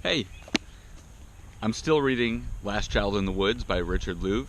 Hey, I'm still reading Last Child in the Woods by Richard Louv.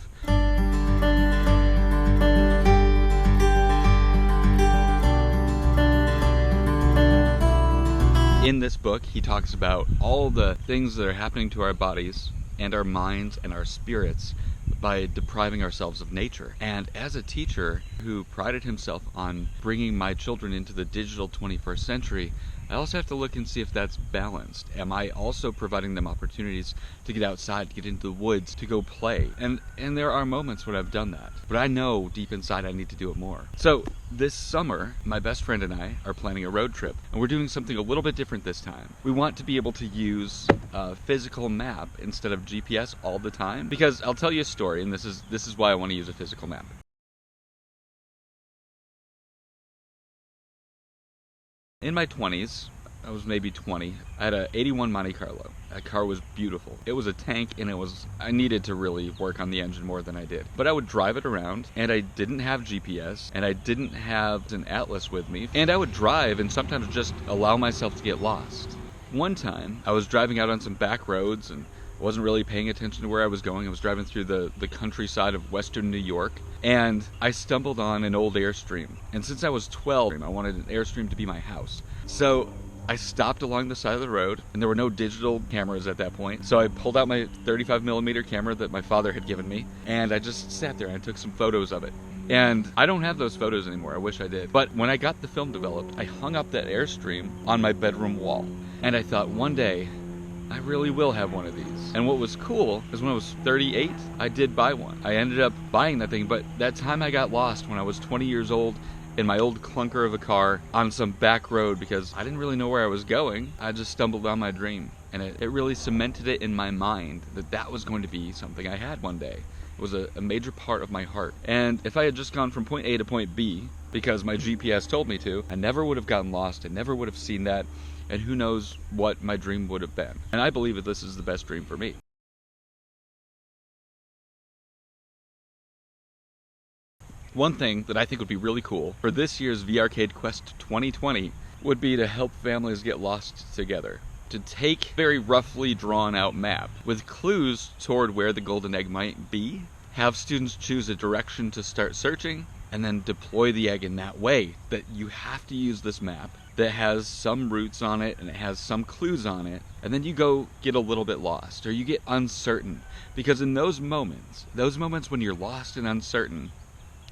In this book, he talks about all the things that are happening to our bodies and our minds and our spirits by depriving ourselves of nature. And as a teacher who prided himself on bringing my children into the digital 21st century, I also have to look and see if that's balanced. Am I also providing them opportunities to get outside, to get into the woods, to go play? And there are moments when I've done that, but I know deep inside I need to do it more. So this summer, my best friend and I are planning a road trip, and we're doing something a little bit different this time. We want to be able to use a physical map instead of GPS all the time, because I'll tell you a story, and this is why I want to use a physical map. In my 20s, I was maybe 20, I had a 81 Monte Carlo. That car was beautiful. It was a tank, and I needed to really work on the engine more than I did. But I would drive it around, and I didn't have GPS, and I didn't have an atlas with me, and I would drive and sometimes just allow myself to get lost. One time, I was driving out on some back roads, and wasn't really paying attention to where I was going. I was driving through the countryside of western New York, and I stumbled on an old Airstream. And since I was 12, I wanted an Airstream to be my house. So I stopped along the side of the road, and there were no digital cameras at that point. So I pulled out my 35mm camera that my father had given me, and I just sat there and I took some photos of it. And I don't have those photos anymore. I wish I did. But when I got the film developed, I hung up that Airstream on my bedroom wall. And I thought, one day, I really will have one of these. And what was cool is when I was 38, I did buy one. I ended up buying that thing, but that time I got lost when I was 20 years old in my old clunker of a car on some back road because I didn't really know where I was going. I just stumbled on my dream, and it really cemented it in my mind that that was going to be something I had one day. It was a major part of my heart. And if I had just gone from point A to point B, because my GPS told me to, I never would have gotten lost, I never would have seen that, and who knows what my dream would have been. And I believe that this is the best dream for me. One thing that I think would be really cool for this year's VRcade Quest 2020 would be to help families get lost together. To take a very roughly drawn out map with clues toward where the golden egg might be, have students choose a direction to start searching, and then deploy the egg in that way. That you have to use this map that has some routes on it and it has some clues on it, and then you go get a little bit lost or you get uncertain, because in those moments when you're lost and uncertain,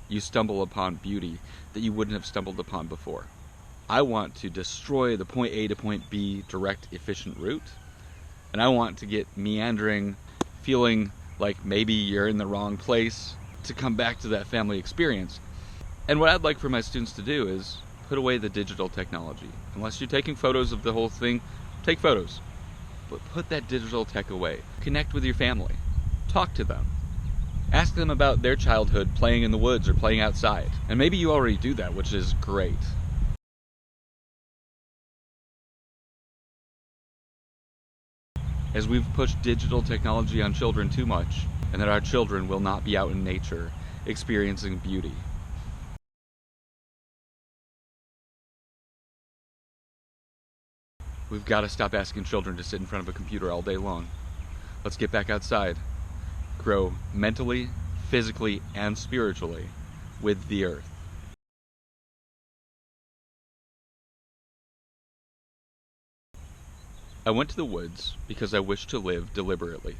you stumble upon beauty that you wouldn't have stumbled upon before. I want to destroy the point A to point B direct efficient route, and I want to get meandering, feeling like maybe you're in the wrong place, to come back to that family experience. And what I'd like for my students to do is put away the digital technology. Unless you're taking photos of the whole thing, take photos. But put that digital tech away. Connect with your family. Talk to them. Ask them about their childhood playing in the woods or playing outside. And maybe you already do that, which is great. As we've pushed digital technology on children too much, and that our children will not be out in nature experiencing beauty. We've got to stop asking children to sit in front of a computer all day long. Let's get back outside, grow mentally, physically, and spiritually with the earth. I went to the woods because I wished to live deliberately,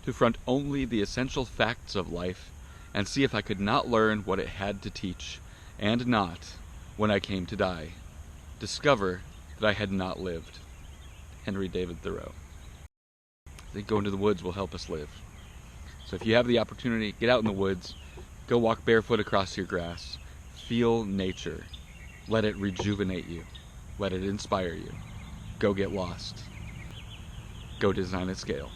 to front only the essential facts of life and see if I could not learn what it had to teach, and not, when I came to die, discover that I had not lived. Henry David Thoreau. I think going to the woods will help us live. So if you have the opportunity, get out in the woods, go walk barefoot across your grass, feel nature, let it rejuvenate you, let it inspire you. Go get lost. Go design at scale.